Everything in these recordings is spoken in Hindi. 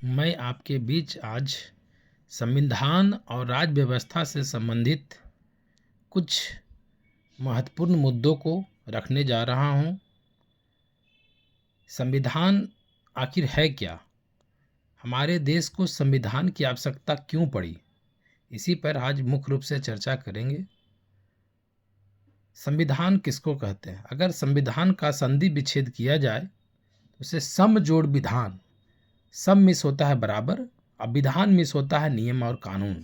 मैं आपके बीच आज संविधान और राज्य व्यवस्था से संबंधित कुछ महत्वपूर्ण मुद्दों को रखने जा रहा हूँ। संविधान आखिर है क्या? हमारे देश को संविधान की आवश्यकता क्यों पड़ी? इसी पर आज मुख्य रूप से चर्चा करेंगे। संविधान किसको कहते हैं? अगर संविधान का संधि विच्छेद किया जाए तो उसे सम जोड़ विधान, सम मिस होता है बराबर और विधान मिस होता है नियम और कानून।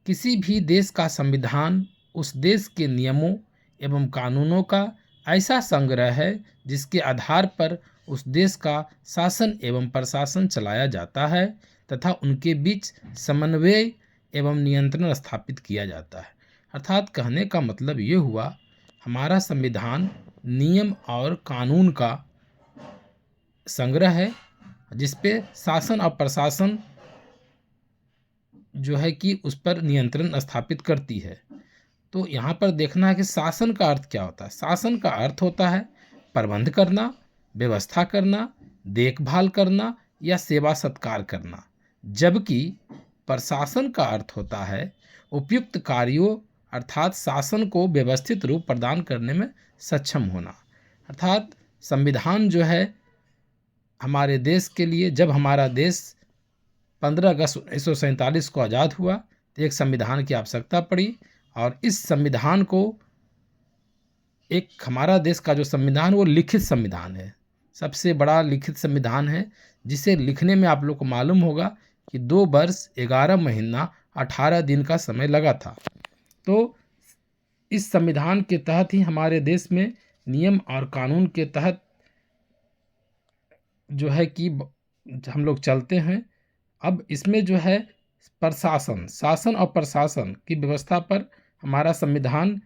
किसी भी देश का संविधान उस देश के नियमों एवं कानूनों का ऐसा संग्रह है जिसके आधार पर उस देश का शासन एवं प्रशासन चलाया जाता है तथा उनके बीच समन्वय एवं नियंत्रण स्थापित किया जाता है। अर्थात कहने का मतलब ये हुआ, हमारा संविधान नियम और कानून का संग्रह है जिस पे शासन और प्रशासन जो है कि उस पर नियंत्रण स्थापित करती है। तो यहाँ पर देखना है कि शासन का अर्थ क्या होता है। शासन का अर्थ होता है प्रबंध करना, व्यवस्था करना, देखभाल करना या सेवा सत्कार करना, जबकि प्रशासन का अर्थ होता है उपयुक्त कार्यों अर्थात शासन को व्यवस्थित रूप प्रदान करने में सक्षम होना। अर्थात संविधान जो है हमारे देश के लिए, जब हमारा देश 15 अगस्त 1947 को आज़ाद हुआ तो एक संविधान की आवश्यकता पड़ी और इस संविधान को एक हमारा देश का जो संविधान वो लिखित संविधान है, सबसे बड़ा लिखित संविधान है, जिसे लिखने में आप लोग को मालूम होगा कि 2 वर्ष 11 महीना 18 दिन का समय लगा था। तो इस संविधान के तहत ही हमारे देश में नियम और कानून के तहत जो है कि हम लोग चलते हैं। अब इसमें जो है प्रशासन, शासन और प्रशासन की व्यवस्था पर हमारा संविधान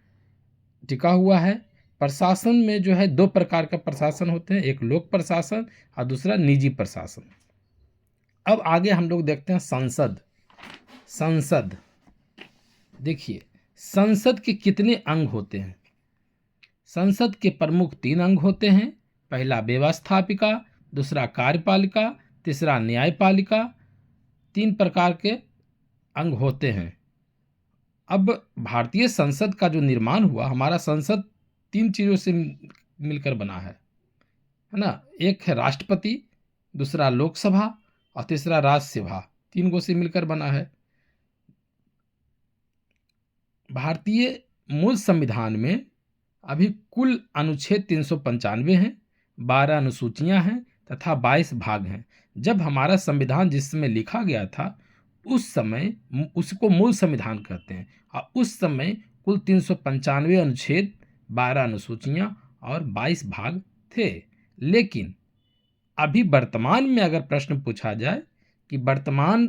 टिका हुआ है। प्रशासन में जो है 2 प्रकार का प्रशासन होते हैं, एक लोक प्रशासन और दूसरा निजी प्रशासन। अब आगे हम लोग देखते हैं संसद। संसद देखिए, संसद के कितने अंग होते हैं? संसद के प्रमुख 3 अंग होते हैं। पहला व्यवस्थापिका, दूसरा कार्यपालिका, तीसरा न्यायपालिका। 3 प्रकार के अंग होते हैं। अब भारतीय संसद का जो निर्माण हुआ, हमारा संसद 3 चीज़ों से मिलकर बना है ना। एक है राष्ट्रपति, दूसरा लोकसभा और तीसरा राज्यसभा, 3 को से मिलकर बना है। भारतीय मूल संविधान में अभी कुल अनुच्छेद 395 हैं, 12 अनुसूचियां हैं तथा 22 भाग हैं। जब हमारा संविधान जिस समय लिखा गया था उस समय उसको मूल संविधान कहते हैं और उस समय कुल 395 अनुच्छेद, 12 अनुसूचियां और 22 भाग थे। लेकिन अभी वर्तमान में अगर प्रश्न पूछा जाए कि वर्तमान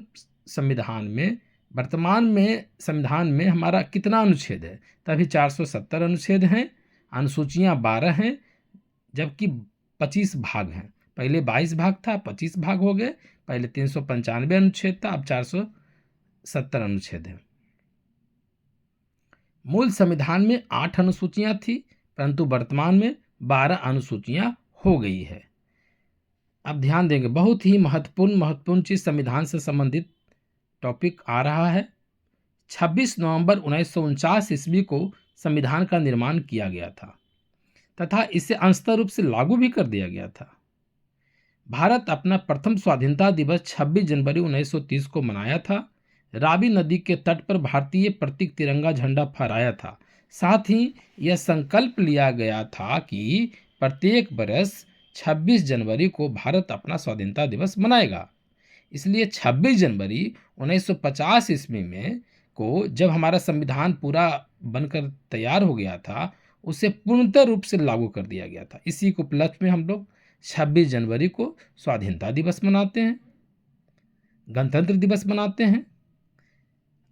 संविधान में हमारा कितना अनुच्छेद है, तभी 470 अनुच्छेद हैं, अनुसूचियां 12 हैं, जबकि 25 भाग हैं। पहले 22 भाग था, 25 भाग हो गए। पहले 395 अनुच्छेद था, अब 470 अनुच्छेद है। मूल संविधान में 8 अनुसूचियां थी, परंतु वर्तमान में 12 अनुसूचियां हो गई है। अब ध्यान देंगे, बहुत ही महत्वपूर्ण चीज संविधान से संबंधित टॉपिक आ रहा है। 26 नवंबर 1949 ईस्वी को संविधान का निर्माण किया गया था तथा इसे अंशतः रूप से लागू भी कर दिया गया था। भारत अपना प्रथम स्वाधीनता दिवस 26 जनवरी 1930 को मनाया था। रावी नदी के तट पर भारतीय प्रतीक तिरंगा झंडा फहराया था। साथ ही यह संकल्प लिया गया था कि प्रत्येक वर्ष 26 जनवरी को भारत अपना स्वाधीनता दिवस मनाएगा। इसलिए 26 जनवरी 1950 ईस्वी में को जब हमारा संविधान पूरा बनकर तैयार हो गया था, उसे पूर्णतः रूप से लागू कर दिया गया था। इसी को उपलक्ष्य में हम लोग 26 जनवरी को स्वाधीनता दिवस मनाते हैं, गणतंत्र दिवस मनाते हैं।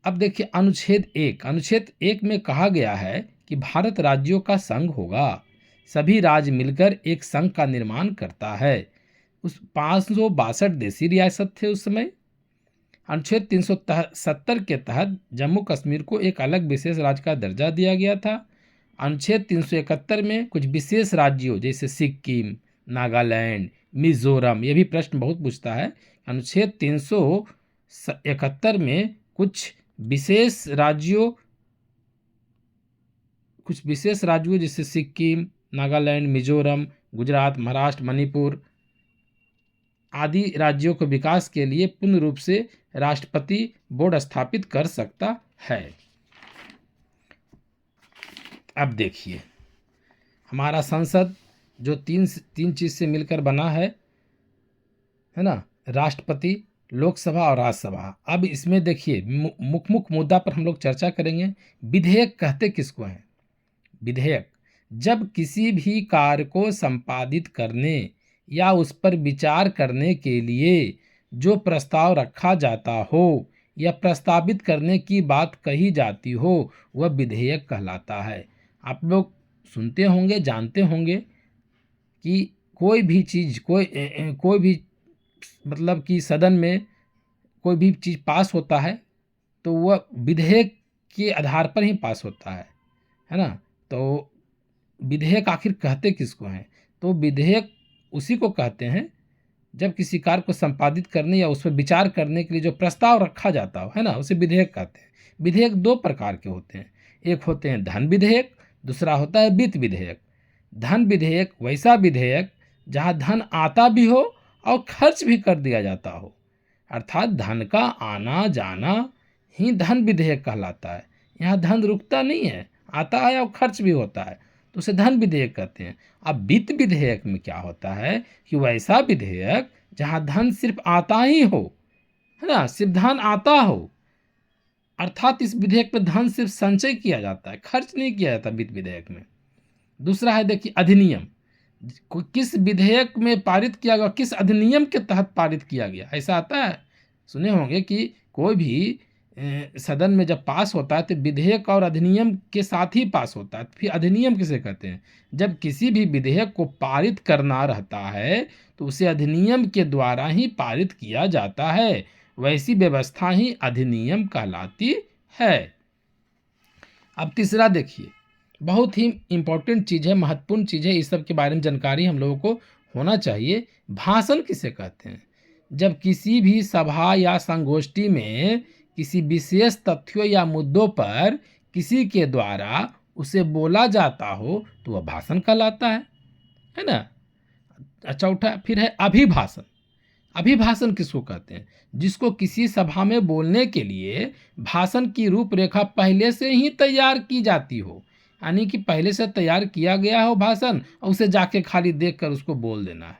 अब देखिए अनुच्छेद 1 में कहा गया है कि भारत राज्यों का संघ होगा, सभी राज्य मिलकर एक संघ का निर्माण करता है। उस 562 देशी रियासत थे उस समय। अनुच्छेद 370 के तहत जम्मू कश्मीर को एक अलग विशेष राज्य का दर्जा दिया गया था। अनुच्छेद 371 में कुछ विशेष राज्यों जैसे सिक्किम, नागालैंड, मिजोरम। ये भी प्रश्न बहुत पूछता है। अनुच्छेद 371 में कुछ विशेष राज्यों जैसे सिक्किम, नागालैंड, मिजोरम, गुजरात, महाराष्ट्र, मणिपुर आदि राज्यों को विकास के लिए पूर्ण रूप से राष्ट्रपति बोर्ड स्थापित कर सकता है। अब देखिए, हमारा संसद जो तीन चीज से मिलकर बना है ना, राष्ट्रपति, लोकसभा और राज्यसभा। अब इसमें देखिए मुख्य मुद्दा पर हम लोग चर्चा करेंगे। विधेयक कहते किसको हैं? विधेयक जब किसी भी कार्य को संपादित करने या उस पर विचार करने के लिए जो प्रस्ताव रखा जाता हो या प्रस्तावित करने की बात कही जाती हो, वह विधेयक कहलाता है। आप लोग सुनते होंगे, जानते होंगे कि कोई भी चीज़, कोई भी मतलब कि सदन में कोई भी चीज़ पास होता है तो वह विधेयक के आधार पर ही पास होता है ना। तो विधेयक आखिर कहते किसको हैं? तो विधेयक उसी को कहते हैं जब किसी कार्य को संपादित करने या उस पर विचार करने के लिए जो प्रस्ताव रखा जाता हो, है ना, उसे विधेयक कहते हैं। विधेयक दो प्रकार के होते हैं। एक होते हैं धन विधेयक, दूसरा होता है वित्त विधेयक। धन विधेयक वैसा विधेयक जहाँ धन आता भी हो और खर्च भी कर दिया जाता हो, अर्थात धन का आना जाना ही धन विधेयक कहलाता है। यहाँ धन रुकता नहीं है, आता है और खर्च भी होता है, तो उसे धन विधेयक कहते हैं। अब वित्त विधेयक में क्या होता है कि वैसा विधेयक जहाँ धन सिर्फ आता ही हो, है ना, सिर्फ धन आता हो, अर्थात इस विधेयक में धन सिर्फ संचय किया जाता है, खर्च नहीं किया जाता वित्त विधेयक में। दूसरा है देखिए अधिनियम, किस विधेयक में पारित किया गया, किस अधिनियम के तहत पारित किया गया, ऐसा आता है। सुने होंगे कि कोई भी सदन में जब पास होता है तो विधेयक और अधिनियम के साथ ही पास होता है। फिर अधिनियम किसे कहते हैं? जब किसी भी विधेयक को पारित करना रहता है तो उसे अधिनियम के द्वारा ही पारित किया जाता है। वैसी व्यवस्था ही अधिनियम कहलाती है। अब तीसरा देखिए, बहुत ही इम्पोर्टेंट चीज़ है, महत्वपूर्ण चीज़ है, इस सब के बारे में जानकारी हम लोगों को होना चाहिए। भाषण किसे कहते हैं? जब किसी भी सभा या संगोष्ठी में किसी विशेष तथ्यों या मुद्दों पर किसी के द्वारा उसे बोला जाता हो तो वह भाषण कहलाता है ना। चौथा फिर है अभिभाषण। अभिभाषण किसको कहते हैं? जिसको किसी सभा में बोलने के लिए भाषण की रूपरेखा पहले से ही तैयार की जाती हो, यानी कि पहले से तैयार किया गया हो भाषण और उसे जाके खाली देखकर उसको बोल देना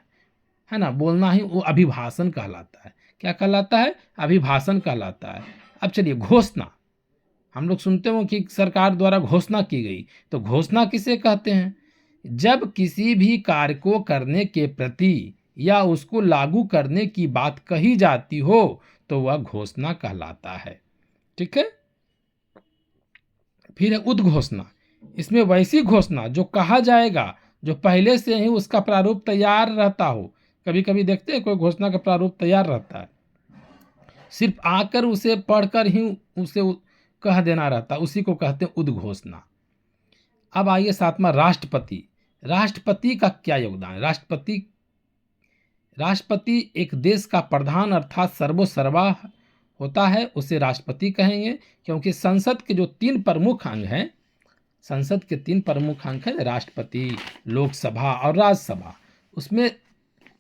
है ना, बोलना ही वो अभिभाषण कहलाता है। क्या कहलाता है? अभिभाषण कहलाता है। अब चलिए घोषणा, हम लोग सुनते हो कि सरकार द्वारा घोषणा की गई, तो घोषणा किसे कहते हैं? जब किसी भी कार्य को करने के प्रति या उसको लागू करने की बात कही जाती हो तो वह घोषणा कहलाता है। ठीक है। फिर है उद्घोषणा। इसमें वैसी घोषणा जो कहा जाएगा जो पहले से ही उसका प्रारूप तैयार रहता हो। कभी कभी देखते हैं कोई घोषणा का प्रारूप तैयार रहता है, सिर्फ आकर उसे पढ़कर ही उसे कह देना रहता, उसी को कहते हैं उद्घोषणा। अब आइए सातवां राष्ट्रपति। राष्ट्रपति का क्या योगदान है? राष्ट्रपति एक देश का प्रधान अर्थात सर्वोसर्वा होता है, उसे राष्ट्रपति कहेंगे, क्योंकि संसद के जो तीन प्रमुख अंग हैं, संसद के तीन प्रमुख अंग हैं राष्ट्रपति, लोकसभा और राज्यसभा, उसमें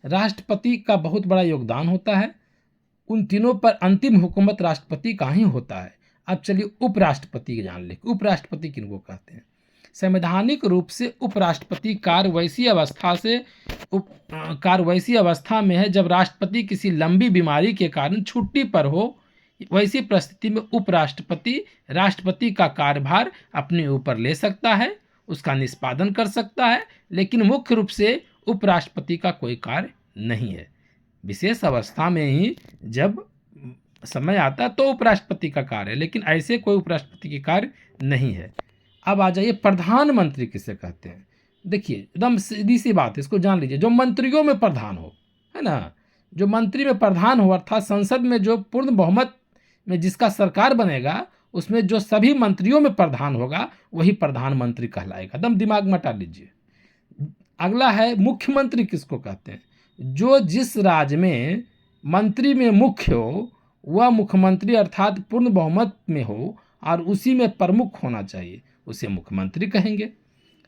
राष्ट्रपति का बहुत बड़ा योगदान होता है। उन तीनों पर अंतिम हुकूमत राष्ट्रपति का ही होता है। अब चलिए उपराष्ट्रपति जान ले। उपराष्ट्रपति किनको कहते हैं? संवैधानिक रूप से उपराष्ट्रपति कार्य वैसी अवस्था में है जब राष्ट्रपति किसी लंबी बीमारी के कारण छुट्टी पर हो। वैसी परिस्थिति में उपराष्ट्रपति राष्ट्रपति का कार्यभार अपने ऊपर ले सकता है, उसका निष्पादन कर सकता है, लेकिन मुख्य रूप से उपराष्ट्रपति का कोई कार्य नहीं है। विशेष अवस्था में ही जब समय आता है तो उपराष्ट्रपति का कार्य है, लेकिन ऐसे कोई उपराष्ट्रपति के कार्य नहीं है। अब आ जाइए प्रधानमंत्री किसे कहते हैं? देखिए एकदम सीधी सी बात है, इसको जान लीजिए। जो मंत्रियों में प्रधान हो, है ना, जो मंत्री में प्रधान हो, अर्थात संसद में जो पूर्ण बहुमत में जिसका सरकार बनेगा उसमें जो सभी मंत्रियों में प्रधान होगा वही प्रधानमंत्री कहलाएगा। एकदम दिमाग में हटा लीजिए। अगला है मुख्यमंत्री किसको कहते हैं? जो जिस राज्य में मंत्री में मुख्य हो वह मुख्यमंत्री अर्थात पूर्ण बहुमत में हो और उसी में प्रमुख होना चाहिए, उसे मुख्यमंत्री कहेंगे।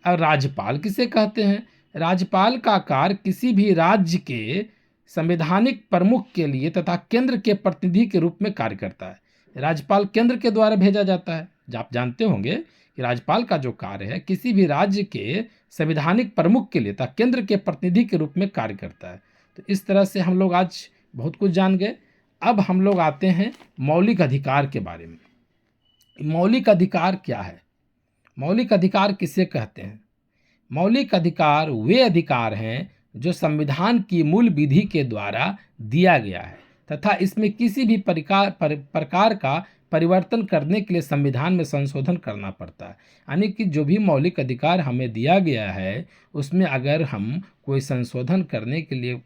और राज्यपाल किसे कहते हैं? राज्यपाल का कार्य किसी भी राज्य के संवैधानिक प्रमुख के लिए तथा केंद्र के प्रतिनिधि के रूप में कार्य करता है। राज्यपाल केंद्र के द्वारा भेजा जाता है। आप जानते होंगे कि राज्यपाल का जो कार्य है किसी भी राज्य के संवैधानिक प्रमुख के लिए तथा केंद्र के प्रतिनिधि के रूप में कार्य करता है। तो इस तरह से हम लोग आज बहुत कुछ जान गए। अब हम लोग आते हैं मौलिक अधिकार के बारे में। मौलिक अधिकार क्या है? मौलिक अधिकार किसे कहते हैं? मौलिक अधिकार वे अधिकार हैं जो संविधान की मूल विधि के द्वारा दिया गया है तथा इसमें किसी भी प्रकार का परिवर्तन करने के लिए संविधान में संशोधन करना पड़ता है। यानी कि जो भी मौलिक अधिकार हमें दिया गया है उसमें अगर हम कोई संशोधन करने के लिए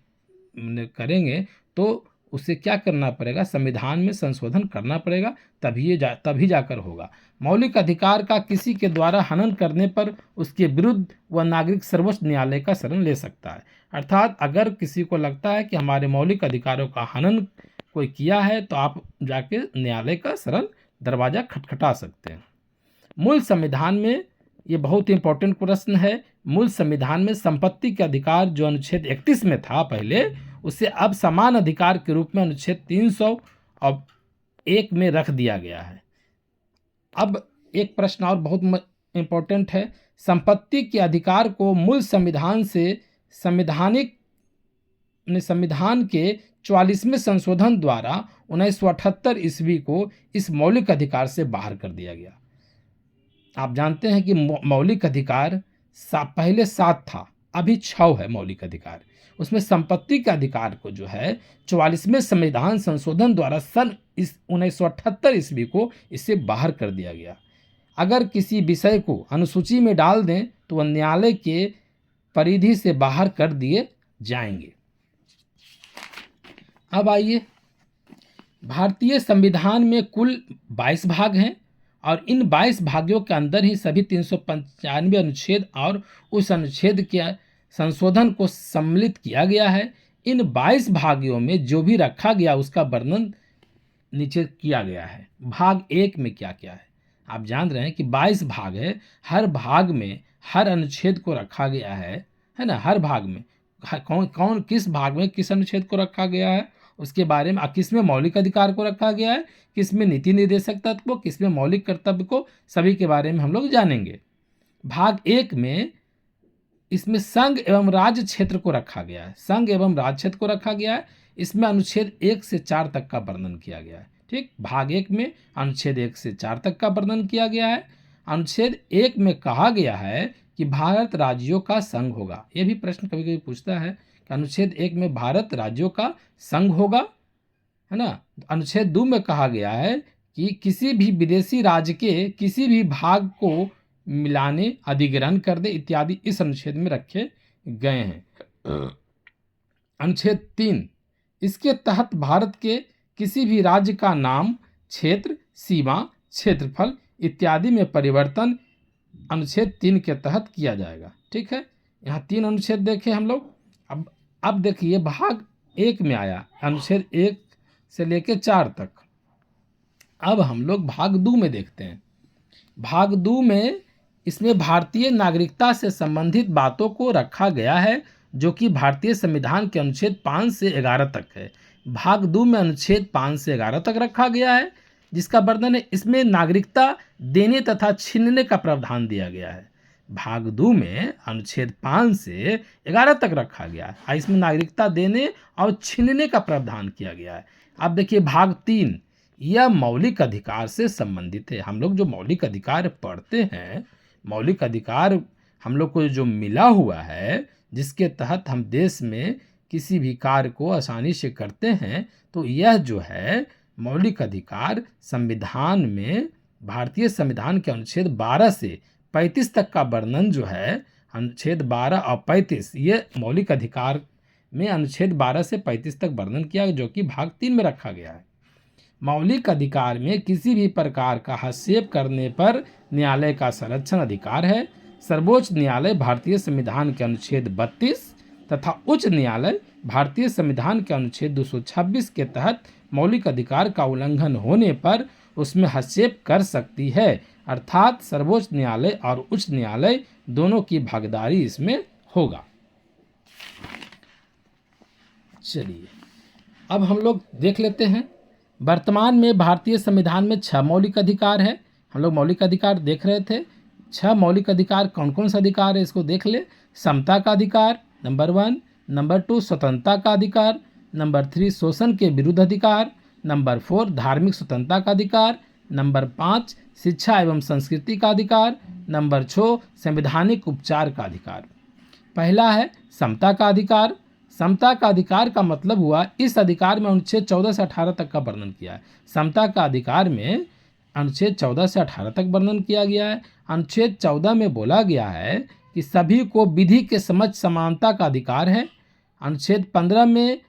करेंगे तो उसे क्या करना पड़ेगा? संविधान में संशोधन करना पड़ेगा, तभी जाकर होगा। मौलिक अधिकार का किसी के द्वारा हनन करने पर उसके विरुद्ध वह नागरिक सर्वोच्च न्यायालय का शरण ले सकता है। अर्थात अगर किसी को लगता है कि हमारे मौलिक अधिकारों का हनन कोई किया है तो आप जाके न्यायालय का शरण दरवाजा खटखटा सकते हैं। मूल संविधान में, ये बहुत ही इंपॉर्टेंट प्रश्न है, मूल संविधान में संपत्ति के अधिकार जो अनुच्छेद 31 में था पहले, उसे अब समान अधिकार के रूप में अनुच्छेद 301 में रख दिया गया है। अब एक प्रश्न और बहुत इंपॉर्टेंट है, संपत्ति के अधिकार को मूल संविधान से संविधान के 44वें संशोधन द्वारा 1978 ईस्वी को इस मौलिक अधिकार से बाहर कर दिया गया। आप जानते हैं कि मौलिक अधिकार पहले 7 था, अभी 6 है मौलिक अधिकार। उसमें संपत्ति के अधिकार को जो है 44वें संविधान संशोधन द्वारा सन 1978 ईस्वी को इससे बाहर कर दिया गया। अगर किसी विषय को अनुसूची में डाल दें तो वह न्यायालय के परिधि से बाहर कर दिए जाएंगे। अब आइए, भारतीय संविधान में कुल 22 भाग हैं और इन 22 भागों के अंदर ही सभी 395 अनुच्छेद और उस अनुच्छेद के संशोधन को सम्मिलित किया गया है। इन 22 भागों में जो भी रखा गया उसका वर्णन नीचे किया गया है। भाग 1 में क्या क्या है आप जान रहे हैं कि 22 भाग है, हर भाग में हर अनुच्छेद को रखा गया है ना। हर भाग में कौन किस भाग में किस अनुच्छेद को रखा गया है उसके बारे में, किस में मौलिक अधिकार को रखा गया है, किस में नीति निर्देशक तत्व को, किस में मौलिक कर्तव्य को, सभी के बारे में हम लोग जानेंगे। भाग 1 में इसमें संघ एवं राज्य क्षेत्र को रखा गया है, संघ एवं राज्य क्षेत्र को रखा गया है। इसमें अनुच्छेद 1 से 4 तक का वर्णन किया गया है। ठीक, भाग 1 में अनुच्छेद 1 से 4 तक का वर्णन किया गया है। अनुच्छेद 1 में कहा गया है कि भारत राज्यों का संघ होगा। यह भी प्रश्न कभी कभी पूछता है कि अनुच्छेद 1 में भारत राज्यों का संघ होगा, है ना। अनुच्छेद 2 में कहा गया है कि किसी भी विदेशी राज्य के किसी भी भाग को मिलाने, अधिग्रहण कर दे इत्यादि इस अनुच्छेद में रखे गए हैं। अनुच्छेद 3, इसके तहत भारत के किसी भी राज्य का नाम, क्षेत्र, सीमा, क्षेत्रफल इत्यादि में परिवर्तन अनुच्छेद 3 के तहत किया जाएगा। ठीक है, यहाँ 3 अनुच्छेद देखे हम लोग। अब देखिए भाग 1 में आया अनुच्छेद 1 से लेकर 4 तक। अब हम लोग भाग 2 में देखते हैं। भाग 2 में इसमें भारतीय नागरिकता से संबंधित बातों को रखा गया है जो कि भारतीय संविधान के अनुच्छेद 5 से 11 तक है। भाग 2 में अनुच्छेद 5 से 11 तक रखा गया है जिसका वर्णन है। इसमें नागरिकता देने तथा छीनने का प्रावधान दिया गया है। भाग 2 में अनुच्छेद 5 से 11 तक रखा गया है, इसमें नागरिकता देने और छीनने का प्रावधान किया गया है। अब देखिए भाग 3, यह मौलिक अधिकार से संबंधित है। हम लोग जो मौलिक अधिकार पढ़ते हैं, मौलिक अधिकार हम लोग को जो मिला हुआ है जिसके तहत हम देश में किसी भी कार्य को आसानी से करते हैं, तो यह जो है मौलिक अधिकार संविधान में भारतीय संविधान के अनुच्छेद 12 से 35 तक का वर्णन जो है, अनुच्छेद 12 और 35, ये मौलिक अधिकार में अनुच्छेद 12 से 35 तक वर्णन किया जो कि भाग 3 में रखा गया है। मौलिक अधिकार में किसी भी प्रकार का हस्तक्षेप करने पर न्यायालय का संरक्षण अधिकार है। सर्वोच्च न्यायालय भारतीय संविधान के अनुच्छेद 32 तथा उच्च न्यायालय भारतीय संविधान के अनुच्छेद 226 के तहत मौलिक अधिकार का उल्लंघन होने पर उसमें हस्तक्षेप कर सकती है। अर्थात सर्वोच्च न्यायालय और उच्च न्यायालय दोनों की भागीदारी इसमें होगा। चलिए अब हम लोग देख लेते हैं, वर्तमान में भारतीय संविधान में 6 मौलिक अधिकार है। हम लोग मौलिक अधिकार देख रहे थे। 6 मौलिक अधिकार कौन कौन सा अधिकार है इसको देख ले। समता का अधिकार नंबर 1, नंबर 2 स्वतंत्रता का अधिकार, नंबर 3 शोषण के विरुद्ध अधिकार, नंबर 4 धार्मिक स्वतंत्रता का अधिकार, नंबर 5 शिक्षा एवं संस्कृति का अधिकार, नंबर 6 संवैधानिक उपचार का अधिकार। पहला है समता का अधिकार। समता का अधिकार का मतलब हुआ इस अधिकार में अनुच्छेद 14 से 18 तक का वर्णन किया है। समता का अधिकार में अनुच्छेद 14 से 18 तक वर्णन किया गया है। अनुच्छेद 14 में बोला गया है कि सभी को विधि के समक्ष समानता का अधिकार है। अनुच्छेद 15 में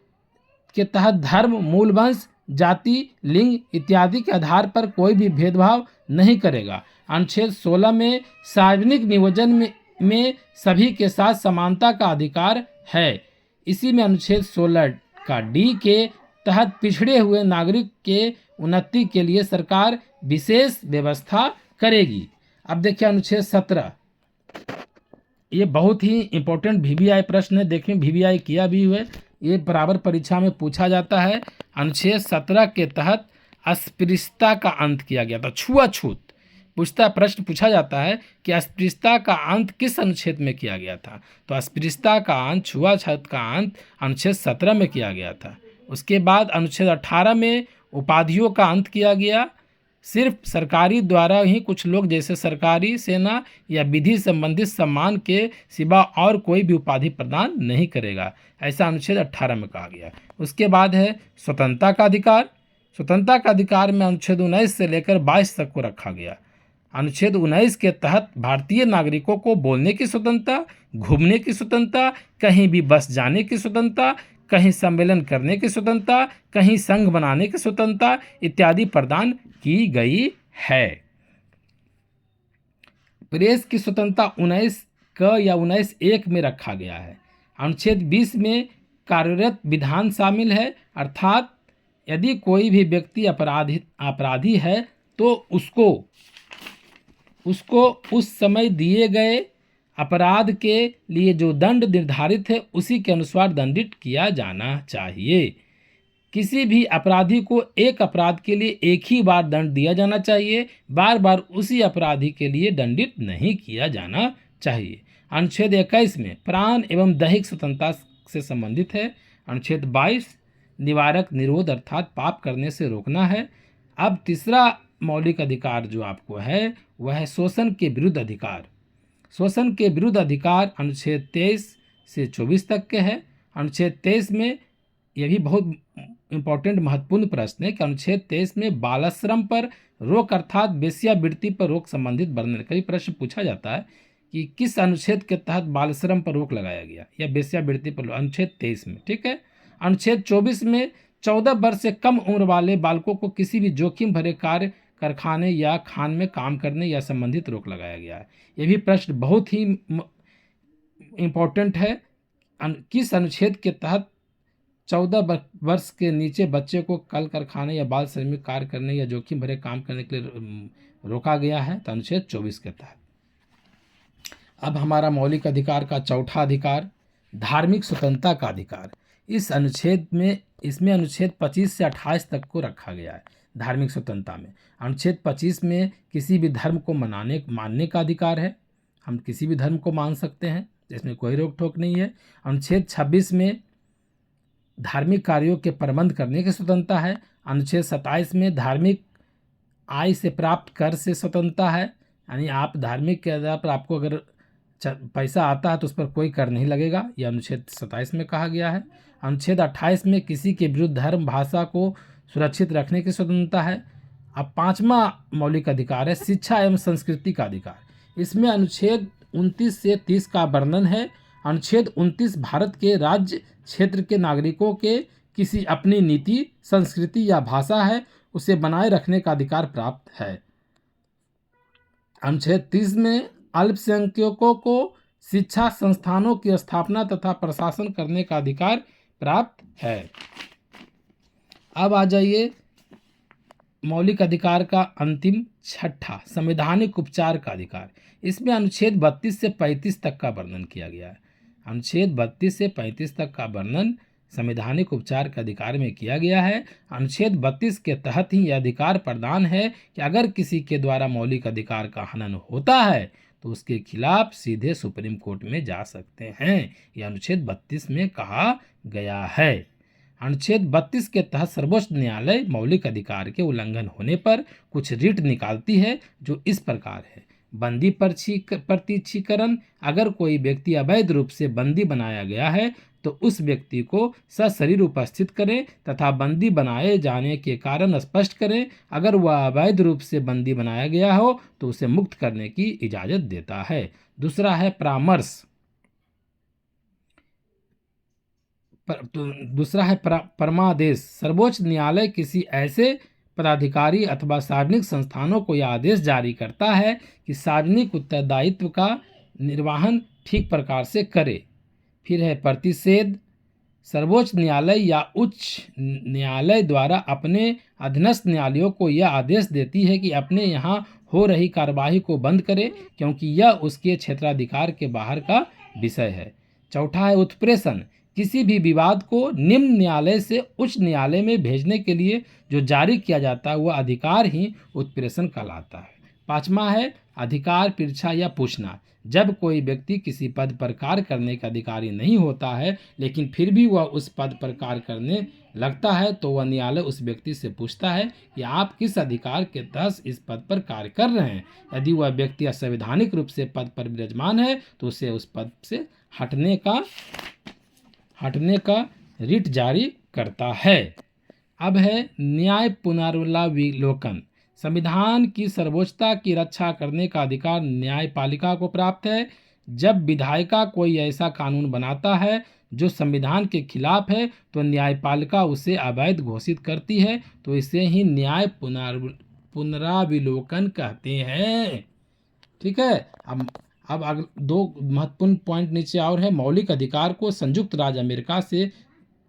के तहत धर्म, मूल वंश, जाति, लिंग इत्यादि के आधार पर कोई भी भेदभाव नहीं करेगा। अनुच्छेद 16 में सार्वजनिक नियोजन में सभी के साथ समानता का अधिकार है। इसी में अनुच्छेद 16 का डी के तहत पिछड़े हुए नागरिक के उन्नति के लिए सरकार विशेष व्यवस्था करेगी। अब देखिए अनुच्छेद 17, ये बहुत ही इंपॉर्टेंट वीवीआई प्रश्न है। देखें वीवीआई किया भी हुआ है, ये बराबर परीक्षा में पूछा जाता है। अनुच्छेद 17 के तहत अस्पृश्यता का अंत किया गया था। छुआछूत प्रश्न पूछा जाता है कि अस्पृश्यता का अंत किस अनुच्छेद में किया गया था। तो अस्पृश्यता का अंत, छुआछूत का अंत अनुच्छेद 17 में किया गया था। उसके बाद अनुच्छेद 18 में उपाधियों का अंत किया गया। सिर्फ सरकारी द्वारा ही कुछ लोग जैसे सरकारी, सेना या विधि संबंधित सम्मान के सिवा और कोई भी उपाधि प्रदान नहीं करेगा, ऐसा अनुच्छेद 18 में कहा गया। उसके बाद है स्वतंत्रता का अधिकार। स्वतंत्रता का अधिकार में अनुच्छेद 19 से लेकर 22 तक को रखा गया। अनुच्छेद 19 के तहत भारतीय नागरिकों को बोलने की स्वतंत्रता, घूमने की स्वतंत्रता, कहीं भी बस जाने की स्वतंत्रता, कहीं सम्मेलन करने की स्वतंत्रता, कहीं संघ बनाने की स्वतंत्रता इत्यादि प्रदान की गई है। प्रेस की स्वतंत्रता 19 क या 19(1) में रखा गया है। अनुच्छेद 20 में कार्यरत विधान शामिल है, अर्थात यदि कोई भी व्यक्ति अपराधी है तो उसको उस समय दिए गए अपराध के लिए जो दंड निर्धारित है उसी के अनुसार दंडित किया जाना चाहिए। किसी भी अपराधी को एक अपराध के लिए एक ही बार दंड दिया जाना चाहिए, बार बार उसी अपराधी के लिए दंडित नहीं किया जाना चाहिए। अनुच्छेद 21 में प्राण एवं दैहिक स्वतंत्रता से संबंधित है। अनुच्छेद 22 निवारक निरोध अर्थात पाप करने से रोकना है। अब तीसरा मौलिक अधिकार जो आपको है वह है शोषण के विरुद्ध अधिकार। शोषण के विरुद्ध अधिकार अनुच्छेद 23 से 24 तक के है। अनुच्छेद 23 में यह भी बहुत इंपॉर्टेंट महत्वपूर्ण प्रश्न है कि अनुच्छेद 23 में बालाश्रम पर रोक अर्थात वेश्यावृत्ति पर रोक संबंधित वर्णन। कई प्रश्न पूछा जाता है कि किस अनुच्छेद के तहत बालाश्रम पर रोक लगाया गया या वेश्यावृत्ति पर। अनुच्छेद 23 में, ठीक है। अनुच्छेद 24 में 14 वर्ष से कम उम्र वाले बालकों को किसी भी जोखिम भरे कार्य, कारखाने या खान में काम करने या संबंधित रोक लगाया गया है। यह भी प्रश्न बहुत ही इम्पोर्टेंट है। किस अनुच्छेद के तहत 14 वर्ष के नीचे बच्चे को कल कारखाने या बाल श्रमिक कार्य करने या जोखिम भरे काम करने के लिए रोका गया है? तो अनुच्छेद 24 के तहत। अब हमारा मौलिक अधिकार का चौथा अधिकार धार्मिक स्वतंत्रता का अधिकार। इसमें अनुच्छेद 25 से 28 तक को रखा गया है। धार्मिक स्वतंत्रता में अनुच्छेद 25 में किसी भी धर्म को मानने का अधिकार है। हम किसी भी धर्म को मान सकते हैं, इसमें कोई रोक टोक नहीं है। अनुच्छेद 26 में धार्मिक कार्यों के प्रबंध करने की स्वतंत्रता है। अनुच्छेद 27 में धार्मिक आय से प्राप्त कर से स्वतंत्रता है, यानी आप धार्मिक के आधार पर आपको अगर पैसा आता है तो उस पर कोई कर नहीं लगेगा, यह अनुच्छेद 27 में कहा गया है। अनुच्छेद 28 में किसी के विरुद्ध धर्म भाषा को सुरक्षित रखने की स्वतंत्रता है। अब पांचवा मौलिक अधिकार है शिक्षा एवं संस्कृति का अधिकार। इसमें अनुच्छेद 29 से 30 का वर्णन है। अनुच्छेद 29 भारत के राज्य क्षेत्र के नागरिकों के किसी अपनी नीति, संस्कृति या भाषा है उसे बनाए रखने का अधिकार प्राप्त है। अनुच्छेद 30 में अल्पसंख्यकों को शिक्षा संस्थानों की स्थापना तथा प्रशासन करने का अधिकार प्राप्त है। अब आ जाइए मौलिक अधिकार का अंतिम छठा, संवैधानिक उपचार का अधिकार। इसमें अनुच्छेद 32 से 35 तक का वर्णन किया गया है। अनुच्छेद 32 से 35 तक का वर्णन संवैधानिक उपचार के अधिकार में किया गया है। अनुच्छेद 32 के तहत ही यह अधिकार प्रदान है कि अगर किसी के द्वारा मौलिक अधिकार का हनन होता है तो उसके खिलाफ सीधे सुप्रीम कोर्ट में जा सकते हैं। यह अनुच्छेद 32 में कहा गया है। अनुच्छेद 32 के तहत सर्वोच्च न्यायालय मौलिक अधिकार के उल्लंघन होने पर कुछ रिट निकालती है, जो इस प्रकार है। बंदी प्रत्यक्षीकरण। अगर कोई व्यक्ति अवैध रूप से बंदी बनाया गया है तो उस व्यक्ति को सशरीर उपस्थित करें तथा बंदी बनाए जाने के कारण स्पष्ट करें। अगर वह अवैध रूप से बंदी बनाया गया हो तो उसे मुक्त करने की इजाजत देता है। दूसरा है परामर्श। दूसरा है परमादेश। सर्वोच्च न्यायालय किसी ऐसे पदाधिकारी अथवा सार्वजनिक संस्थानों को यह आदेश जारी करता है कि सार्वजनिक उत्तरदायित्व का निर्वहन ठीक प्रकार से करे। फिर है प्रतिषेध। सर्वोच्च न्यायालय या उच्च न्यायालय द्वारा अपने अधीनस्थ न्यायालयों को यह आदेश देती है कि अपने यहाँ हो रही कार्यवाही को बंद करे, क्योंकि यह उसके क्षेत्राधिकार के बाहर का विषय है। चौथा है उत्प्रेषण। किसी भी विवाद को निम्न न्यायालय से उच्च न्यायालय में भेजने के लिए जो जारी किया जाता है वह अधिकार ही उत्प्रेषण कहलाता है। पांचवा है अधिकार परीक्षा या पूछना। जब कोई व्यक्ति किसी पद पर कार्य करने का अधिकारी नहीं होता है लेकिन फिर भी वह उस पद पर कार्य करने लगता है तो वह न्यायालय उस व्यक्ति से पूछता है कि आप किस अधिकार के तहत इस पद पर कार्य कर रहे हैं। यदि वह व्यक्ति असंवैधानिक रूप से पद पर विराजमान है तो उसे उस पद से हटने का रिट जारी करता है। अब है न्याय पुनर्विलोकन। संविधान की सर्वोच्चता की रक्षा करने का अधिकार न्यायपालिका को प्राप्त है। जब विधायिका कोई ऐसा कानून बनाता है जो संविधान के खिलाफ है तो न्यायपालिका उसे अवैध घोषित करती है, तो इसे ही न्याय पुनराविलोकन कहते हैं। ठीक है। अब दो महत्वपूर्ण पॉइंट नीचे और है। मौलिक अधिकार को संयुक्त राज्य अमेरिका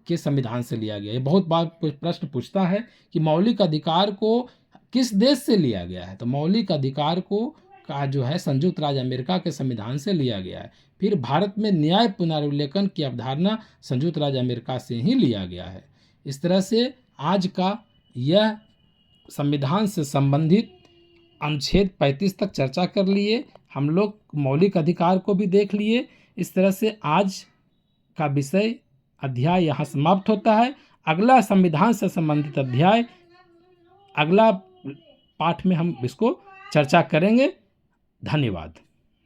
के संविधान से लिया गया है। बहुत बार प्रश्न पूछता है कि मौलिक अधिकार को किस देश से लिया गया है, तो मौलिक अधिकार का जो है संयुक्त राज्य अमेरिका के संविधान से लिया गया है। फिर भारत में न्याय पुनर्विलोकन की अवधारणा संयुक्त राज्य अमेरिका से ही लिया गया है। इस तरह से आज का यह संविधान से संबंधित अनुच्छेद 35 तक चर्चा कर लिए। हम लोग मौलिक अधिकार को भी देख लिए। इस तरह से आज का विषय अध्याय यहाँ समाप्त होता है। अगला संविधान से संबंधित अध्याय अगला पाठ में हम इसको चर्चा करेंगे। धन्यवाद।